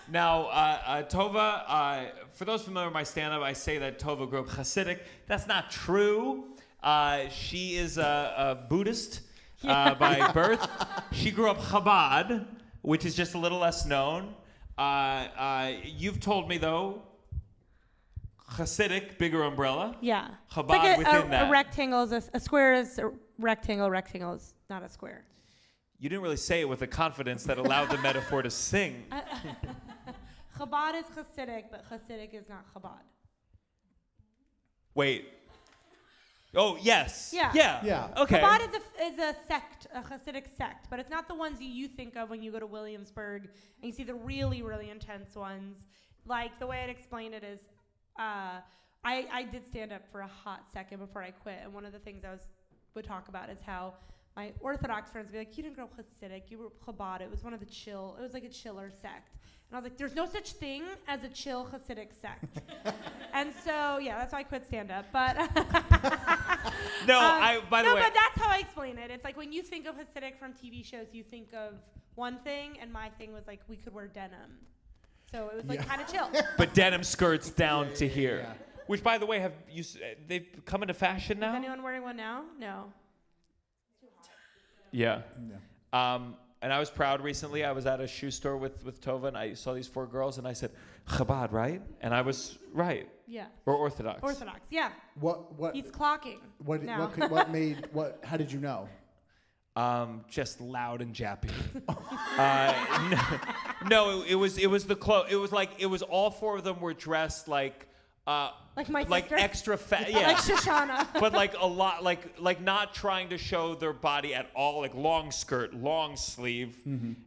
Now, Tovah, for those familiar with my stand-up, I say that Tovah grew up Hasidic. That's not true. She is a Buddhist by birth. She grew up Chabad, which is just a little less known. You've told me, though, Hasidic, bigger umbrella. Yeah. Chabad it's like within that. A rectangle is a square is a rectangle. Rectangle is not a square. You didn't really say it with a confidence that allowed the metaphor to sing. Chabad is Hasidic, but Hasidic is not Chabad. Wait. Oh, yes. Yeah. Yeah. Okay. Chabad is a sect, a Hasidic sect, but it's not the ones you think of when you go to Williamsburg and you see the really, really intense ones. Like, the way I'd explain it is, I did stand up for a hot second before I quit, and one of the things I would talk about is how my Orthodox friends would be like, you didn't grow up Hasidic, you grew up Chabad. It was it was like a chiller sect. And I was like, there's no such thing as a chill Hasidic sect. And so, yeah, that's why I quit stand-up. But by the way. No, but that's how I explain it. It's like when you think of Hasidic from TV shows, you think of one thing, and my thing was like we could wear denim. So it was like kind of chill. But denim skirts down to here. Yeah. Which, by the way, they've come into fashion now? Is anyone wearing one now? No. Yeah. And I was proud recently. I was at a shoe store with Tovah, and I saw these 4 girls, and I said, Chabad, right? And I was right. Yeah. Or Orthodox. Orthodox, yeah. What? He's clocking. What made you know? Just loud and jappy. No, it was the clothes. It was all 4 of them were dressed like my sister? extra fat, yeah. Like Shoshana. But like a lot, like not trying to show their body at all, like long skirt, long sleeve,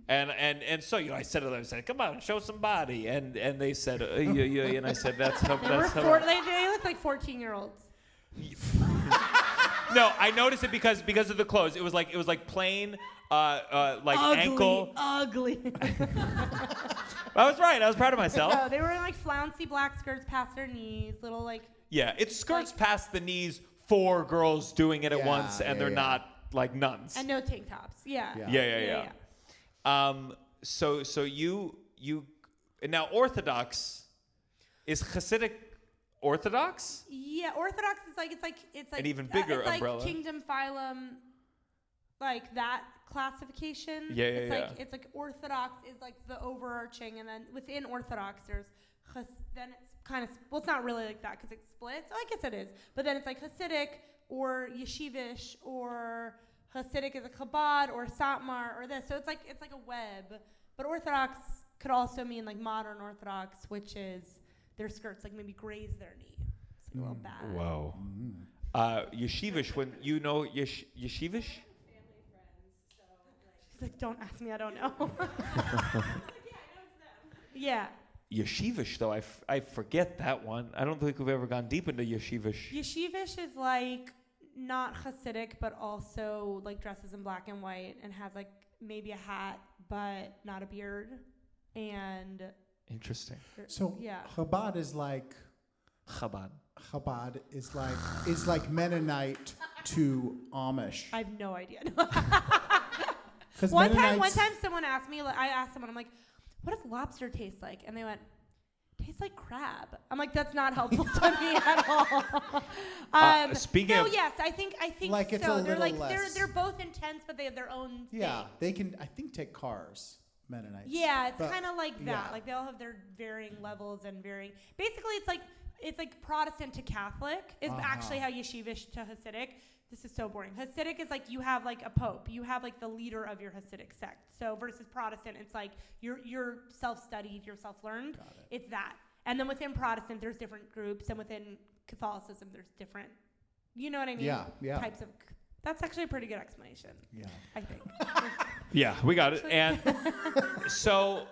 and so I said to them, I said, come on, show some body, and they said, yeah, and I said, that's how. They look like 14-year-olds. No, I noticed it because of the clothes. It was like plain, like ugly, ankle. Ugly. I was right. I was proud of myself. No, they were in like flouncy black skirts past their knees, little like. Yeah, it's skirts past the knees for girls doing it at once, and they're not like nuns. And no tank tops. Yeah. So you now Orthodox is Hasidic Orthodox? Yeah, Orthodox is like it's like an even bigger it's umbrella. Like kingdom, phylum, like that classification. It's like Orthodox is like the overarching, and then within Orthodox there's then it's kind of it's not really like that because it splits. Oh, I guess it is, but then it's like Hasidic or yeshivish or Hasidic is a Chabad or Satmar or this. So it's like a web. But Orthodox could also mean like modern Orthodox, which is their skirts like maybe graze their knee. It's like a little bad. Whoa. Yeshivish, when you know yeshivish? She's like, don't ask me, I don't know. Yeah. Yeshivish, though, I forget that one. I don't think we've ever gone deep into yeshivish. Yeshivish is like not Hasidic, but also like dresses in black and white and has like maybe a hat, but not a beard. And interesting. So yeah. Chabad is like Chabad is like Mennonite to Amish. I have no idea. One time someone asked me, I asked someone, I'm like, what does lobster taste like? And they went, tastes like crab. I'm like, that's not helpful to me at all. Speaking of, yes, I think like it's so. a They're little like less. they're both intense, but they have their own thing. Yeah, they can I think take cars. Mennonites. Yeah, it's kind of like that. yeah. Like they all have their varying levels and varying. Basically, it's like Protestant to Catholic is actually how yeshivish to Hasidic. This is so boring. Hasidic is like you have like a pope. You have like the leader of your Hasidic sect. So versus Protestant, it's like you're self-studied, you're self-learned. It's that. And then within Protestant, there's different groups, and within Catholicism, there's different. You know what I mean? Yeah. Types of. That's actually a pretty good explanation. Yeah. I think. Yeah, we got it. And so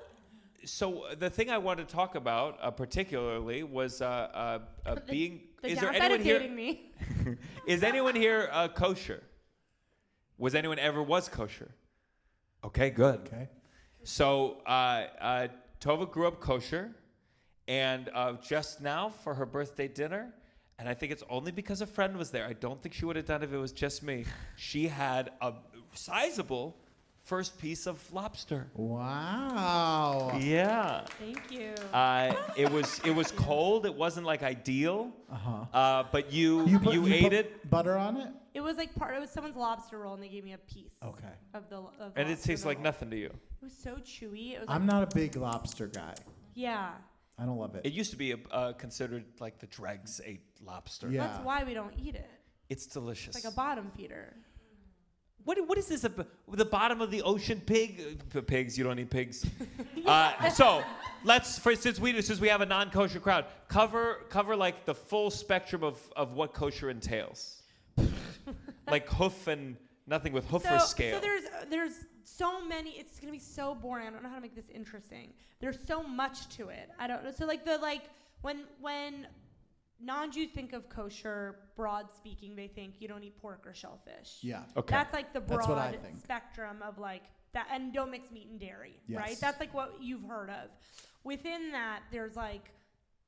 the thing I wanted to talk about particularly was being. The is there downside anyone of here? dating me. Is anyone here kosher? Was anyone ever kosher? Okay, good. Okay. So Tovah grew up kosher, and just now for her birthday dinner. And I think it's only because a friend was there. I don't think she would have done it if it was just me. She had a sizable first piece of lobster. Wow. Yeah. Thank you. It was cold. It wasn't like ideal. But you put ate it. Butter on it? It was like it was someone's lobster roll, and they gave me a piece. Okay. Of the. And it tastes like roll. nothing to you. It was so chewy. It was. I'm not a big lobster guy. Yeah. I don't love it. It used to be considered like the dregs ate lobster. Yeah. That's why we don't eat it. It's delicious. It's like a bottom feeder. What is this? The bottom of the ocean pig? Pigs? You don't eat pigs. So since we have a non-kosher crowd, cover like the full spectrum of what kosher entails. Like hoof and nothing with hoof or scale. So there's so many. It's gonna be so boring. I don't know how to make this interesting. There's so much to it. I don't know. So when non-Jews think of kosher, broad speaking, they think you don't eat pork or shellfish. Yeah. Okay. That's like the That's what I broad think. spectrum of like that, and don't mix meat and dairy, Yes. right? That's like what you've heard of. Within that, there's like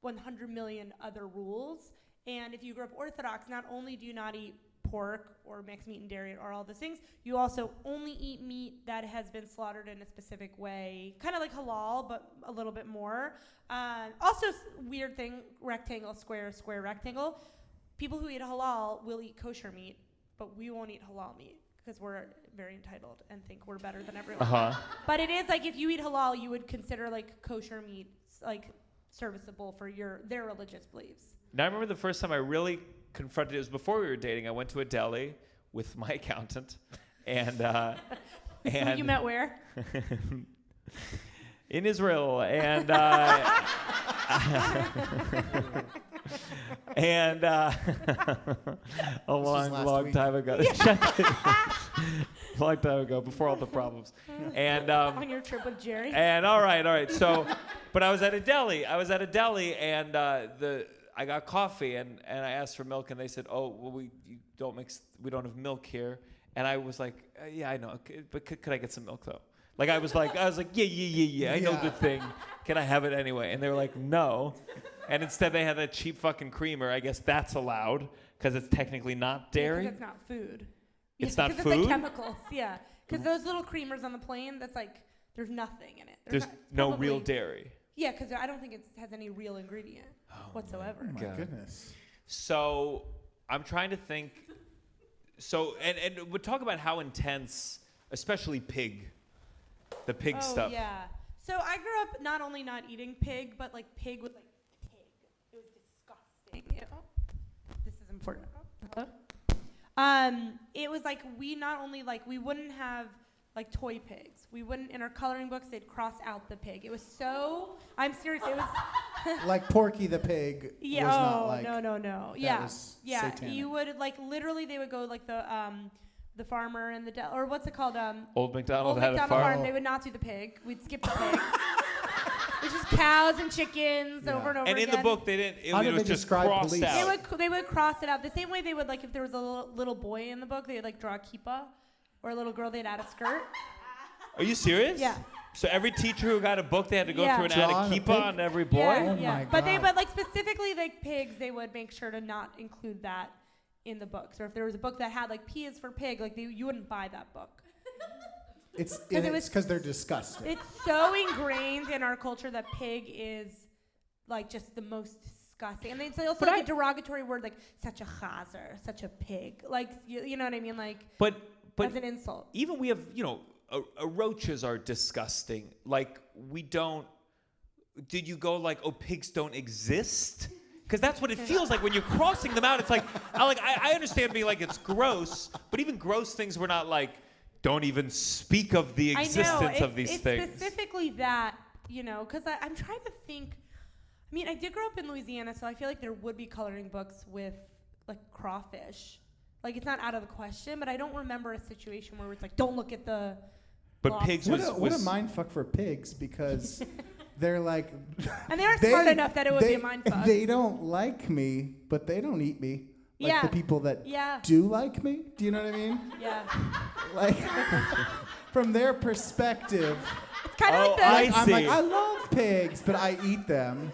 100 million other rules. And if you grew up Orthodox, not only do you not eat pork or mixed meat and dairy or all those things, you also only eat meat that has been slaughtered in a specific way, kind of like halal, but a little bit more. Also, weird thing, rectangle, square, square, rectangle. People who eat halal will eat kosher meat, but we won't eat halal meat because we're very entitled and think we're better than everyone. But it is like if you eat halal, you would consider like kosher meat like serviceable for their religious beliefs. Now I remember the first time I really confronted it was before we were dating. I went to a deli with my accountant, and You met where? in Israel, and and a long time ago. Long time ago, before all the problems. And On your trip with Jerry? And all right. So, but I was at a deli, and I got coffee, and I asked for milk, and they said, "Oh, well, we don't have milk here." And I was like, "Yeah, I know, but could I get some milk though?" Like I was like, yeah, I know the thing. Can I have it anyway? And they were like, "No." And instead they had that cheap fucking creamer. I guess that's allowed because it's technically not dairy. Because it's not food. It's not food? food? It's like chemicals, yeah. Because those little creamers on the plane, that's like, there's nothing in it. There's no real dairy. Yeah, because I don't think it has any real ingredient whatsoever. Oh my goodness. So I'm trying to think. So and we'll talk about how intense, especially the pig stuff. Oh yeah. So I grew up not only not eating pig, but like pig with like pig. It was disgusting. This is important. Hello? It was like we wouldn't have like toy pigs. We wouldn't, in our coloring books, they'd cross out the pig. It was so, I'm serious, it was. Like Porky the pig was not like. No. Yeah. Satanic. You would like literally they would go like the farmer and or what's it called? Old MacDonald Old had MacDonald a farm. They would not do the pig. We'd skip the pig. It's just cows and chickens over and over again. And in the book, they didn't. It was just crossed police? out. They would cross it out the same way they would like if there was a little boy in the book, they would like draw a kippah, or a little girl they'd add a skirt. Are you serious? Yeah. So every teacher who got a book, they had to go through and add a kippah on every boy. Oh Yeah. my But God. like specifically like pigs, they would make sure to not include that in the books. Or if there was a book that had like P is for pig, like you wouldn't buy that book. It's because they're disgusting. It's so ingrained in our culture that pig is like just the most disgusting. And it's also like a derogatory word, like such a chazer, such a pig. Like you know what I mean? Like but as an insult. Even we have roaches are disgusting. Like we don't. Did you go like, oh, pigs don't exist? Because that's what it feels like when you're crossing them out. It's like I understand being like it's gross, but even gross things we're not like. Don't even speak of the existence of these things. It's specifically that, because I'm trying to think. I mean, I did grow up in Louisiana, so I feel like there would be coloring books with, like, crawfish. Like, it's not out of the question, but I don't remember a situation where it's like, don't look at the But lobster. pigs what a mindfuck for pigs, because they're like... And they are smart enough that it would be a mindfuck. They don't like me, but they don't eat me. Like the people that do like me. Do you know what I mean? Yeah. Like, from their perspective, It's kind of I'm like, I love pigs, but I eat them.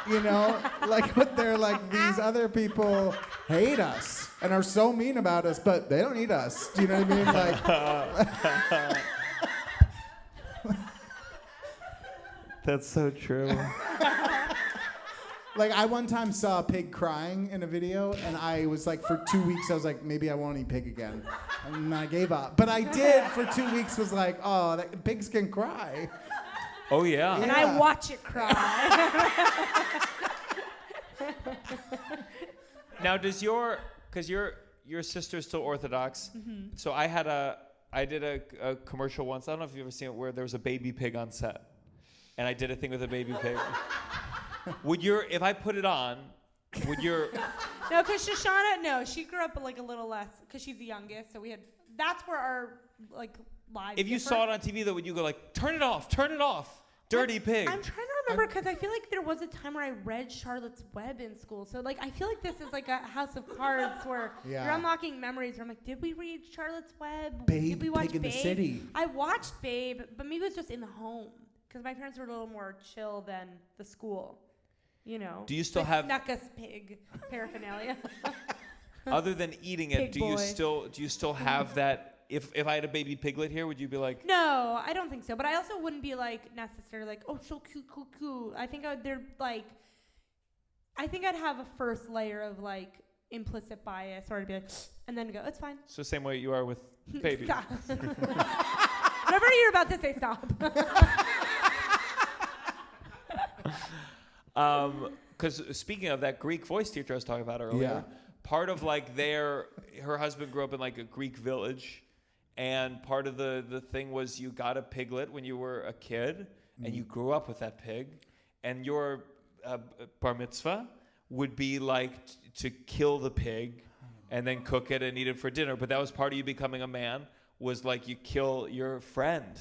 But they're like, these other people hate us. and are so mean about us, but they don't eat us. Do you know what I mean? Like, that's so true. Like, I one time saw a pig crying in a video, and I was like, for 2 weeks, I was like, maybe I won't eat pig again. And I gave up. But I did for 2 weeks, was like, oh, pigs can cry. Oh, yeah. And I watch it cry. Now, because your sister's still Orthodox, so I did a commercial once, I don't know if you've ever seen it, where there was a baby pig on set. And I did a thing with a baby pig. If I put it on, No, because Shoshana, she grew up like a little less, because she's the youngest, so that's where our, like, lives If you saw it on TV, though, would you go like, turn it off, dirty pig? I'm trying to remember, because I feel like there was a time where I read Charlotte's Web in school, so, like, I feel like this is like a House of Cards where you're unlocking memories where I'm like, did we read Charlotte's Web? Babe, did we watch Pig in Babe? the City. I watched Babe, but maybe it was just in the home, because my parents were a little more chill than the school. You know, do you still have snuck us pig paraphernalia? Other than eating it, do you still have that? If I had a baby piglet here, would you be like? No, I don't think so. But I also wouldn't be like necessarily like, oh, so cute, cool. I think I'd have a first layer of like implicit bias, or I'd be like, and then go, it's fine. So same way you are with babies. Stop. Whatever you're about to say, stop. Because speaking of that Greek voice teacher I was talking about earlier, part of like her husband grew up in like a Greek village, and part of the thing was you got a piglet when you were a kid, and you grew up with that pig, and your bar mitzvah would be like to kill the pig and then cook it and eat it for dinner. But that was part of you becoming a man, was like you kill your friend.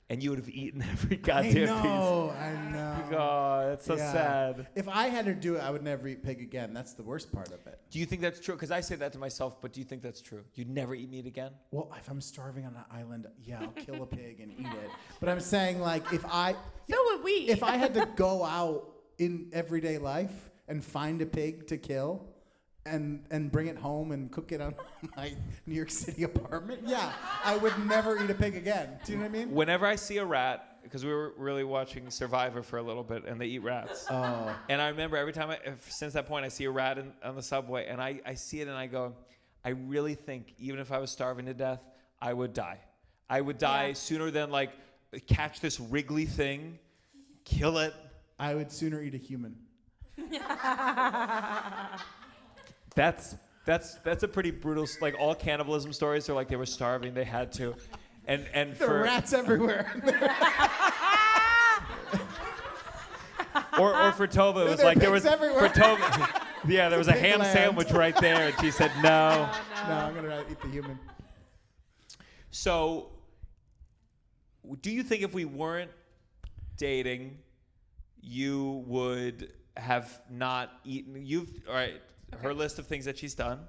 And you would have eaten every goddamn piece. I know. Oh, that's so sad. If I had to do it, I would never eat pig again. That's the worst part of it. Do you think that's true? Because I say that to myself, but do you think that's true? You'd never eat meat again? Well, if I'm starving on an island, I'll kill a pig and eat it. But I'm saying, like, so would we. If I had to go out in everyday life and find a pig to kill and bring it home and cook it on my New York City apartment, I would never eat a pig again. Do you know what I mean? Whenever I see a rat, because we were really watching Survivor for a little bit, and they eat rats. Oh. And I remember every time, since that point, I see a rat on the subway, and I see it and I go, I really think even if I was starving to death, I would die. I would die sooner than like catch this wriggly thing, kill it. I would sooner eat a human. That's a pretty brutal, like all cannibalism stories are like they were starving, they had to. And there are rats everywhere. or for Tovah, it was like there was everywhere. For Tovah. Yeah, there was a ham sandwich right there, and she said no. No, I'm gonna eat the human. So, do you think if we weren't dating, you would have not eaten? All right. Her list of things that she's done,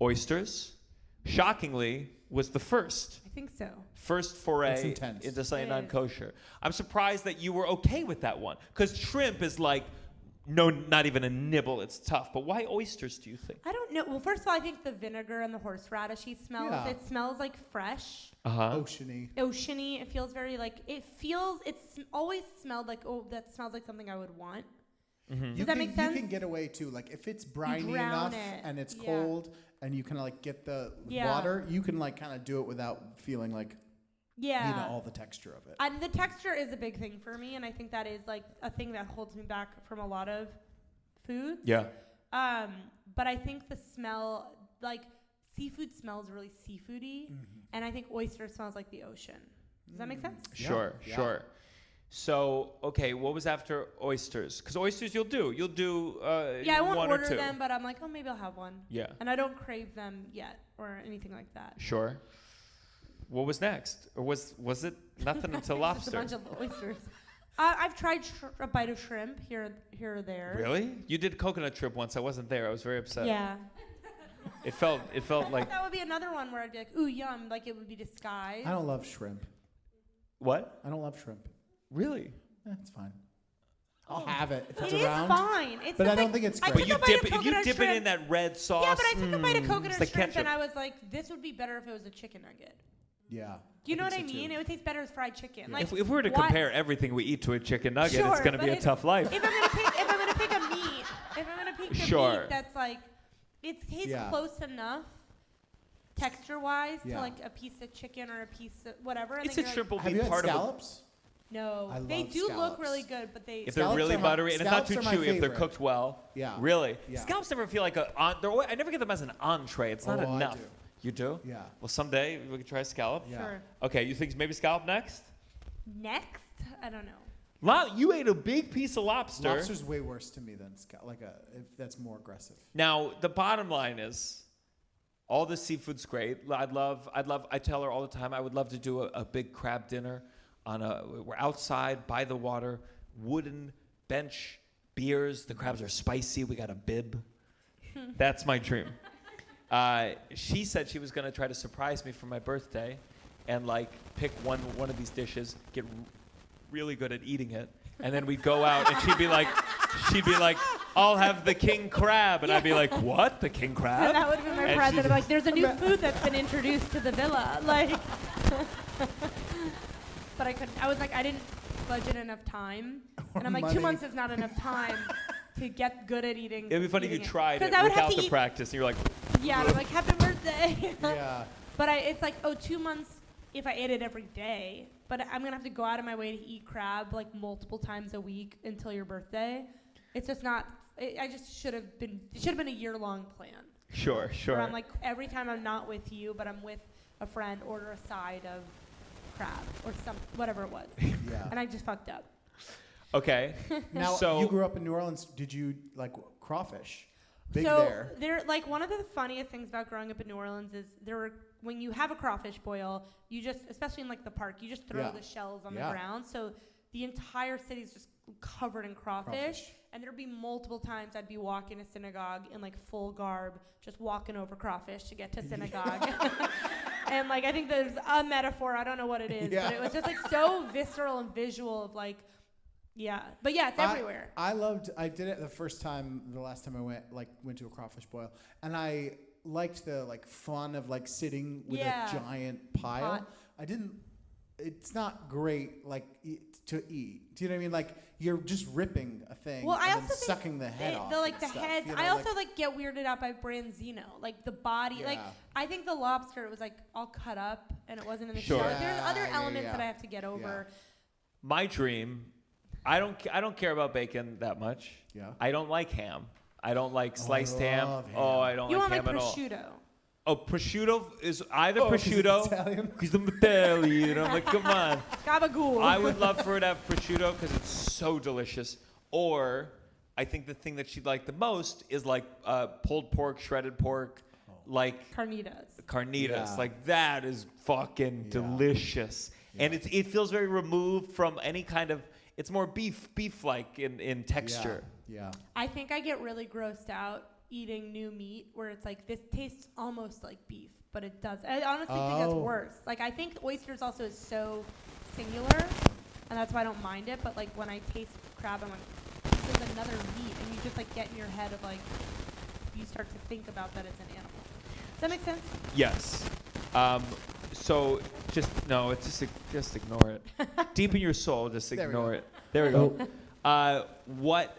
oysters, shockingly, was the first. I think so. First foray into something non-kosher. I'm surprised that you were okay with that one. Because shrimp is like, no, not even a nibble. It's tough. But why oysters, do you think? I don't know. Well, first of all, I think the vinegar and the horseradishy smells. Yeah. It smells like fresh. Oceany. It feels very like, it's always smelled like, that smells like something I would want. Mm-hmm. Does that make sense? You can get away too. Like if it's briny enough and it's cold and you can like get the water, you can like kind of do it without feeling like all the texture of it. And the texture is a big thing for me, and I think that is like a thing that holds me back from a lot of foods. Yeah. But I think the smell, like seafood smells really seafoody, and I think oyster smells like the ocean. Does that make sense? Sure. So, okay, what was after oysters? Because oysters you'll do. I won't order them, but I'm like, oh, maybe I'll have one. Yeah. And I don't crave them yet or anything like that. Sure. What was next? Or was it nothing until lobster? Just a bunch of oysters. I've tried a bite of shrimp here or there. Really? You did coconut shrimp once. I wasn't there. I was very upset. Yeah. It felt like... That would be another one where I'd be like, ooh, yum. Like it would be disguised. I don't love shrimp. What? I don't love shrimp. Really? It's fine. I'll have it if it's It around. is fine. It's But just I don't like, think it's I great. took But a bite of if you coconut dip it shrimp. in that red sauce. Yeah, but I took a bite of coconut it's like shrimp ketchup. and I was like, this would be better if it was a chicken nugget. Yeah. Do you know what I think so, mean? too. It would taste better as fried chicken. Yeah. Like If we were to what- compare everything we eat to a chicken nugget, it's Sure, going to but be a it's- tough life. If I'm gonna pick a meat, Sure. meat that's like, it tastes Yeah. close enough, texture-wise, Yeah. to like a piece of chicken or a piece of whatever. And It's then a you're shrimp will Have be you had part of a scallops? No, I they love do look scallops. really good, but they. If they're Scallops really are my- buttery and it's not too scallops are my chewy, if they're favorite. cooked well. Yeah. Really? Yeah. Scallops never feel like I never get them as an entree. It's not Oh, I enough. do. You do? Yeah. Well, someday we can try scallop. Yeah. Sure. Okay, you think maybe scallop next? Next, I don't know. You ate a big piece of lobster. Lobster's way worse to me than if that's more aggressive. Now, the bottom line is, all the seafood's great. I tell her all the time, I would love to do a big crab dinner we're outside by the water, wooden bench, beers. The crabs are spicy. We got a bib. That's my dream. She said she was going to try to surprise me for my birthday and like pick one of these dishes, get really good at eating it, and then we'd go out and she'd be like, I'll have the king crab, and I'd be like, what, the king crab? That would have been my And present. she's- Like, there's a new food that's been introduced to the villa. Like, but I couldn't. I was like, I didn't budget enough time, and I'm like, Money. 2 months is not enough time to get good at eating. It'd be funny if you eating tried it 'Cause I would have without to the eat- practice, and you're like, Yeah, and I'm like, happy birthday. Yeah. But it's like, 2 months if I ate it every day. But I'm gonna have to go out of my way to eat crab like multiple times a week until your birthday. It's just not. I just should have been. It should have been a year-long plan. sure. Where I'm like, every time I'm not with you, but I'm with a friend, order a side of crab or whatever it was. Yeah. And I just fucked up. Okay. Now, So- you grew up in New Orleans. Did you like crawfish? Big so there. like one of the funniest things about growing up in New Orleans is when you have a crawfish boil, you just, especially in like the park, you just throw Yeah. the shells on the Yeah. ground. So the entire city is just covered in crawfish. And there'd be multiple times I'd be walking to synagogue in like full garb, just walking over crawfish to get to synagogue. And like, I think there's a metaphor, I don't know what it is, Yeah. but it was just like so visceral and visual of like, yeah. But yeah, it's everywhere. I did it the last time I went to a crawfish boil, and I liked the like fun of like sitting with Yeah. a giant pile. Pot. It's not great like to eat. Do you know what I mean? Like you're just ripping a thing Well, I and also then think sucking the head off. the and stuff, heads. you know, I also like get weirded out by branzino, like the body. Like Yeah. I think the lobster, it was like all cut up and it wasn't in the Sure. shell. Like, there's other Yeah, elements yeah. that I have to get over. My dream, I don't care about bacon that much. Yeah. I don't like ham. I don't like sliced ham. love ham. Oh, I don't You like want ham like at all. prosciutto? Oh, prosciutto is either 'cause it's prosciutto Italian? because I'm Italian. I'm like, come on. Gabagool. I would love for her to have prosciutto because it's so delicious. Or I think the thing that she'd like the most is like pulled pork, shredded pork, like Carnitas. carnitas. Yeah. Like that is fucking Yeah. delicious. And it feels very removed from any kind of. It's more beef-like in texture. Yeah. I think I get really grossed out eating new meat where it's like, this tastes almost like beef, but it does. I honestly think that's Oh. worse. Like, I think oysters also is so singular, and that's why I don't mind it. But like when I taste crab, I'm like, this is another meat, and you just like get in your head of like, you start to think about that it's an animal. Does that make sense? Yes. So just ignore it. Deep in your soul, just There we ignore go. it. There we go. What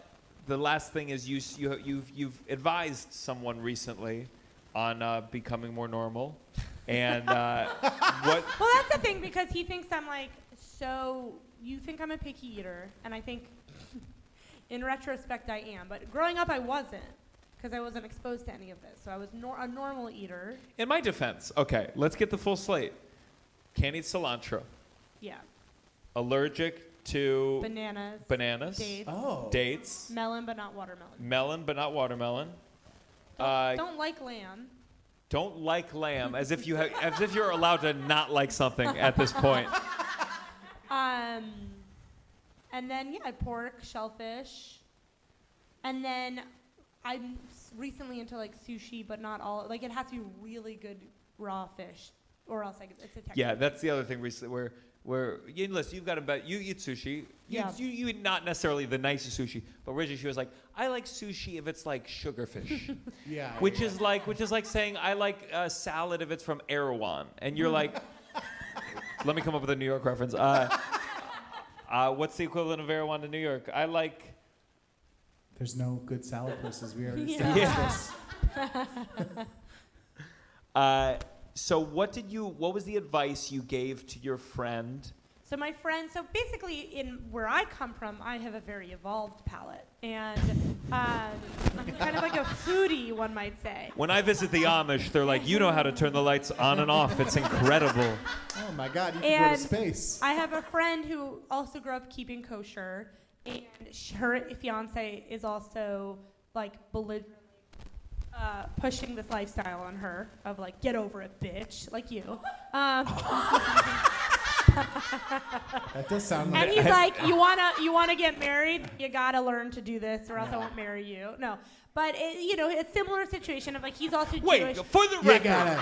the last thing is you've advised someone recently on becoming more normal, and what? Well, that's the thing, because he thinks I'm like, so you think I'm a picky eater, and I think in retrospect I am, but growing up I wasn't, because I wasn't exposed to any of this. So I was a normal eater. In my defense, okay, let's get the full slate. Can't eat cilantro. Yeah. Allergic to Bananas. Dates. Melon, but not watermelon. Melon, but not watermelon. Don't like lamb. Don't like lamb, as if you're allowed to not like something at this point. And then pork, shellfish, and then I'm recently into like sushi, but not all. Like it has to be really good raw fish, or else it's a texture. Yeah, that's the other thing recently where listen, you've got about you eat sushi. You eat not necessarily the nicest sushi, but originally she was like, I like sushi if it's like sugarfish. Which is like saying I like salad if it's from Erewhon, and you're like, let me come up with a New York reference. What's the equivalent of Erewhon in New York? I like. There's no good salad places. We already established this. So what was the advice you gave to your friend? So my friend, basically in where I come from, I have a very evolved palate. And I'm kind of like a foodie, one might say. When I visit the Amish, they're like, you know how to turn the lights on and off. It's incredible. Oh my God, you can go to space. I have a friend who also grew up keeping kosher, and her fiance is also like belligerently pushing this lifestyle on her of like, get over it, bitch, like you. That does sound like. And he's like, you wanna get married? You gotta learn to do this, or else I won't marry you. No, but it's a similar situation of like he's also Jewish. Wait, for the record.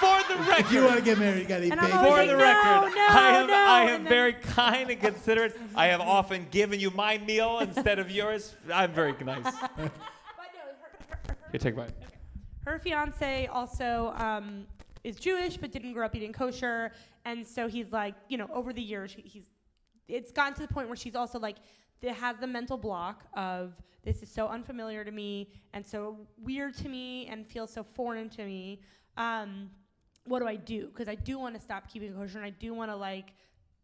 For the record. If you want to get married, you gotta eat bacon. For the record, I am very kind and considerate. I have often given you my meal instead of yours. I'm very nice. But no, Here, take mine. her fiance also is Jewish, but didn't grow up eating kosher, and so he's like, over the years, it's gotten to the point where she's also like, has the mental block of this is so unfamiliar to me and so weird to me and feels so foreign to me. What do I do? Because I do want to stop keeping kosher and I do want to like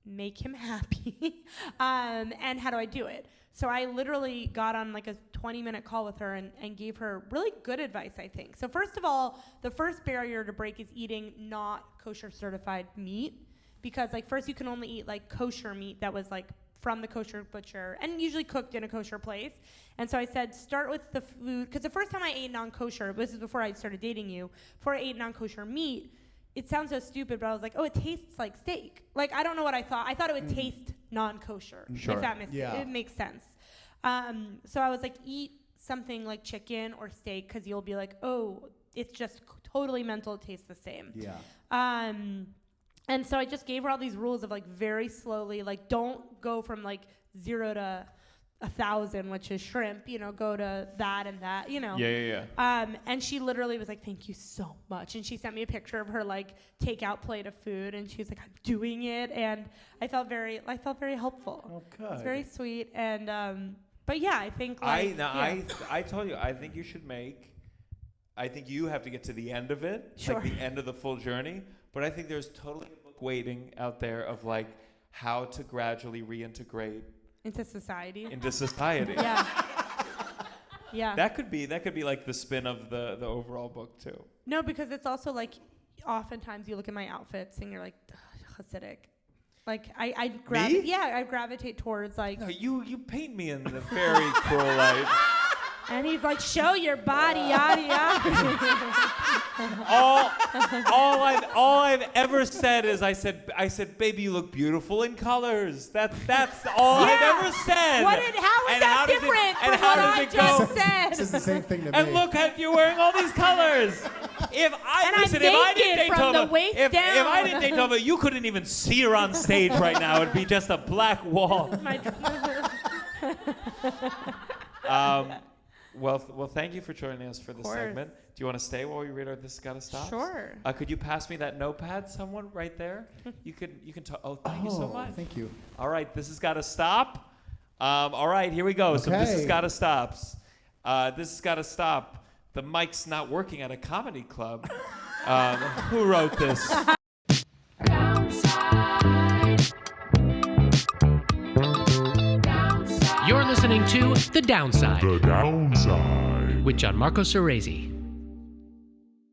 make him happy. And how do I do it? So I literally got on like a 20-minute call with her and gave her really good advice, I think. So first of all, the first barrier to break is eating not kosher certified meat, because like first you can only eat like kosher meat that was like from the kosher butcher and usually cooked in a kosher place. And so I said, start with the food, because the first time I ate non-kosher, this is before I started dating you, before I ate non-kosher meat, it sounds so stupid, but I was like, oh, it tastes like steak. Like, I don't know what I thought. I thought it would taste non-kosher. Sure. If that it makes sense. So I was like, eat something like chicken or steak, because you'll be like, oh, it's just totally mental. It tastes the same. Yeah. And so I just gave her all these rules of like very slowly, like don't go from like 0 to 1,000, which is shrimp, go to that and that, Yeah. And she literally was like, thank you so much. And she sent me a picture of her like takeout plate of food, and she was like, I'm doing it. And I felt very helpful. Oh, good. It's very sweet. And, but yeah, I think like, I told you, I think you have to get to the end of it, sure, like the end of the full journey. But I think there's totally a book waiting out there of like how to gradually reintegrate into society. Yeah. Yeah. That could be like the spin of the overall book too. No, because it's also like oftentimes you look at my outfits and you're like Hasidic. Like I gravitate towards like. No, you paint me in the very cruel light. And he's like, show your body, yada yada. all I've ever said is I said, baby, you look beautiful in colors. That's all I've ever said. How is that different from what I just said? This is the same thing to me. And look at you wearing all these colors. If I didn't date Tovah, you couldn't even see her on stage right now. It'd be just a black wall. Well, thank you for joining us for this segment. Do you want to stay while we read our This Has Gotta Stop? Sure. Could you pass me that notepad, someone right there? You can talk. Oh, thank you so much. Thank you. All right, This Has Gotta Stop. All right, here we go. Okay. So This Has Gotta Stop. This Has Gotta Stop. The mic's not working at a comedy club. Who wrote this? You're listening to The Downside. The Downside. With Gianmarco Soresi.